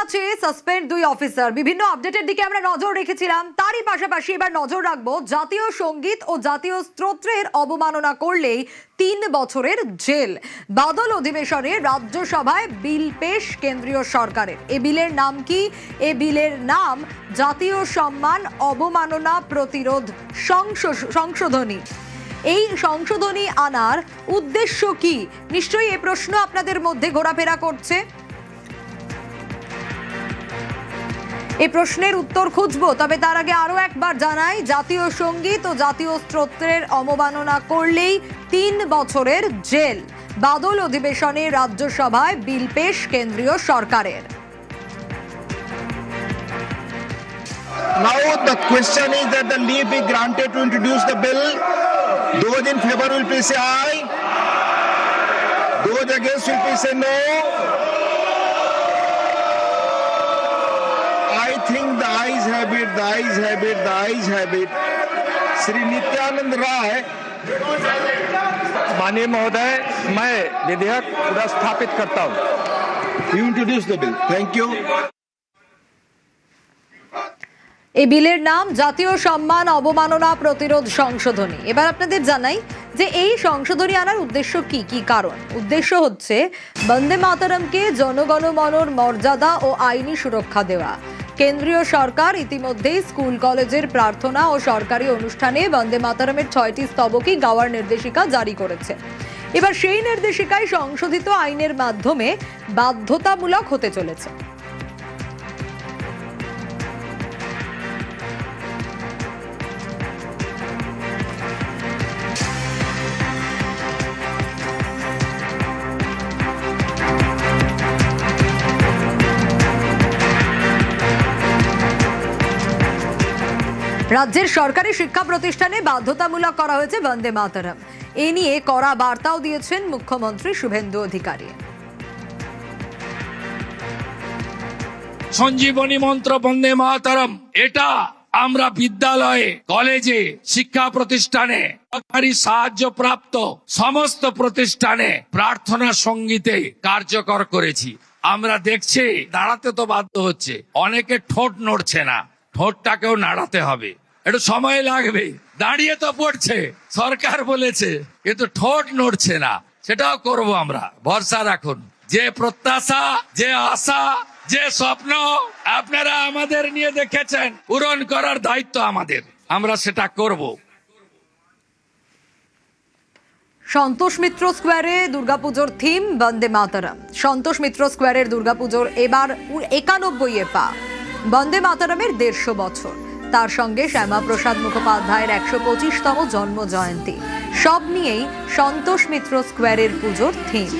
আছে suspend 2 officer. বিভিন্ন আপডেটের দিকে আমরা নজর রেখেছিলাম, তারই পাশাপাশি এবার নজর রাখবো জাতীয় সঙ্গীত ও জাতীয় স্তোত্রের অবমাননা করলেই 3 বছরের জেল। বাদল অধিবেশনে রাজ্যসভায় বিল পেশ কেন্দ্রীয় সরকারের। এ বিলের নাম কি? এ বিলের নাম জাতীয় সম্মান অবমাননা প্রতিরোধ সংশোধনী। এই সংশোধনী আনার উদ্দেশ্য কি? নিশ্চয়ই এই প্রশ্ন আপনাদের মধ্যে ঘোরাফেরা করছে। এই প্রশ্নের উত্তর খুঁজবো, তবে তার আগে আরো একবার জানাই, জাতীয় সঙ্গীত ও জাতীয় স্তোত্রের অবমাননা করলেই 3 বছরের জেল। বাদল অধিবেশনে রাজ্যসভায় বিল পেশ কেন্দ্রীয় সরকারের। Now the question is that the leave be granted to introduce the bill. Those in favor will please say aye. Those against will please say no. I think the ayes have it, the ayes have it, the ayes have it. Shri Nityanand Rai. माननीय महोदय, मैं विधेयक पुनर्स्थापित करता हूँ। You introduce the bill. Thank you. এই বিলের নাম জাতীয় সম্মান অবমাননা প্রতিরোধ সংশোধনী। এবার আপনাদের জানাই যে এই সংশোধনী আনার উদ্দেশ্য কি কি কারণ। উদ্দেশ্য হচ্ছে বন্দে মাতরমকে জনগণমনর মর্যাদা ও আইনি সুরক্ষা দেওয়া। কেন্দ্রীয় সরকার ইতিমধ্যেই স্কুল কলেজের প্রার্থনা ও সরকারি অনুষ্ঠানে বন্দে মাতরমের 6টি স্তবকই গাওয়ার নির্দেশিকা জারি করেছে। এবার সেই নির্দেশিকায় সংশোধিত আইনের মাধ্যমে বাধ্যতামূলক হতে চলেছে। রাজ্যের সরকারি শিক্ষা প্রতিষ্ঠানে বাধ্যতামূলক করা হয়েছে বন্দে মাতরম। এ নিয়ে কড়া বার্তাও দিয়েছেন মুখ্যমন্ত্রী শুভেন্দু অধিকারী। সঞ্জীবনী মন্ত্র বন্দে মাতরম, এটা আমরা বিদ্যালয়ে, কলেজে, শিক্ষা প্রতিষ্ঠানে, সরকারি সাহায্যপ্রাপ্ত সমস্ত প্রতিষ্ঠানে প্রার্থনা সঙ্গীতে কার্যকর করেছি। আমরা দেখছি দাঁড়াতে তো বাধ্য হচ্ছে, অনেকে ঠোঁট নড়ছে না, ঠোঁটটাকেও নাড়াতে হবে, একটু সময় লাগবে। দাঁড়িয়ে তো পড়ছে, সরকার বলেছে, কিন্তু ঠোঁট নড়ছে না, সেটাও করব আমরা। ভরসা রাখুন, যে প্রত্যাশা, যে আশা, যে স্বপ্ন আপনারা আমাদের নিয়ে দেখেছেন, পূরণ করার দায়িত্ব আমাদের, আমরা সেটা করব। সন্তোষ মিত্র স্কোয়ারে দুর্গাপুজোর থিম বন্দে মাতরম। সন্তোষ মিত্র স্কোয়ারের দুর্গাপুজোর এবার 91 পা। বন্দে মাতরমের 150 বছর, তার সঙ্গে শ্যামাপ্রসাদ মুখোপাধ্যায়ের 125তম জন্ম জয়ন্তী, সব নিয়েই সন্তোষ মিত্র স্কোয়ারের পুজোর থিম।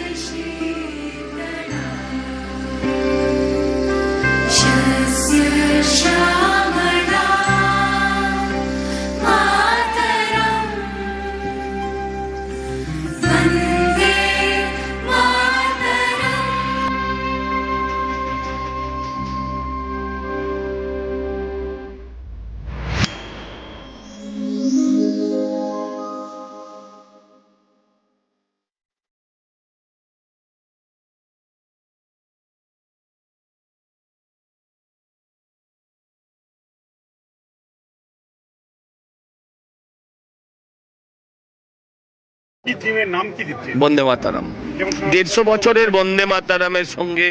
বন্দে মাতারাম 150 বছরের বন্দে মাতারামের সঙ্গে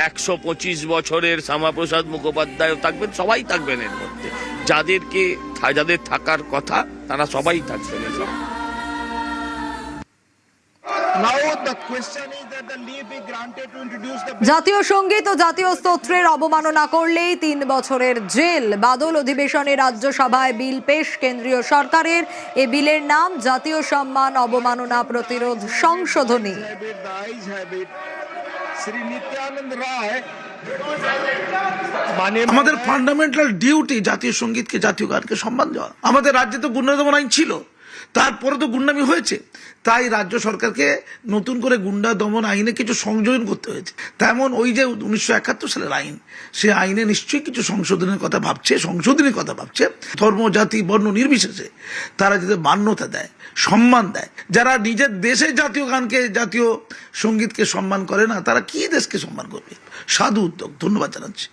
125 বছরের শ্যামাপ্রসাদ মুখোপাধ্যায় থাকবেন, সবাই থাকবেন এর মধ্যে। যাদের থাকার কথা তারা সবাই থাকবেন। Now the question is that the leave be granted to introduce the bill. জাতীয় সঙ্গীত ও জাতীয় স্তোত্রের অবমাননা করলেই 3 বছরের জেল। বাদল অধিবেশনে রাজ্যসভায় বিল পেশ কেন্দ্রীয় সরকারের। এ বিলের নাম জাতীয় সম্মান অবমাননা প্রতিরোধ সংশোধনী। The ayes have it. Shri Nityanand Rai. আমাদের ফান্ডামেন্টাল ডিউটি জাতীয় সঙ্গীতকে, জাতীয় গানকে সম্মান দেওয়া। আমাদের রাজ্যে তো গুন্ডা দমন আইন ছিল, তারপরে তো গুন্ডামি হয়েছে, তাই রাজ্য সরকারকে নতুন করে গুন্ডা দমন আইনে কিছু সংযোজন করতে হয়েছে। তেমন ওই যে 1971 সালের আইন, সে আইনে নিশ্চয়ই কিছু সংশোধনের কথা ভাবছে, ধর্ম, জাতি, বর্ণ নির্বিশেষে তারা যাতে মান্যতা দেয়, সম্মান দেয়, যারা নিজের দেশের জাতীয় গানকে জাতীয় সঙ্গীতকে সম্মান করে না, তারা কি দেশকে সম্মান করবে? সাধু উদ্যোগ, ধন্যবাদ জানাচ্ছি।